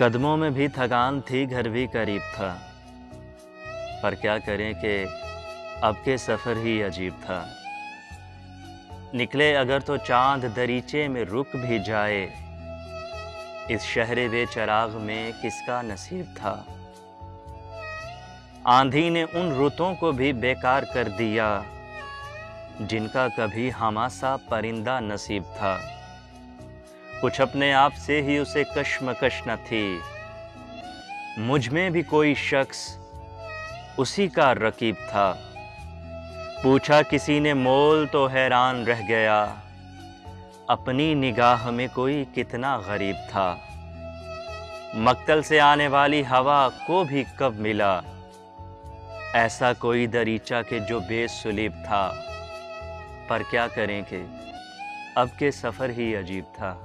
कदमों में भी थकान थी, घर भी करीब था, पर क्या करें कि अब के सफ़र ही अजीब था। निकले अगर तो चाँद दरीचे में रुक भी जाए, इस शहर बेचराग में किसका नसीब था। आंधी ने उन रुतों को भी बेकार कर दिया, जिनका कभी हमासा परिंदा नसीब था। कुछ अपने आप से ही उसे कश्मकश न थी, मुझ में भी कोई शख्स उसी का रकीब था। पूछा किसी ने मोल तो हैरान रह गया, अपनी निगाह में कोई कितना गरीब था। मक्तल से आने वाली हवा को भी कब मिला, ऐसा कोई दरीचा के जो बेसुलीब था। पर क्या करें कि अब के सफ़र ही अजीब था।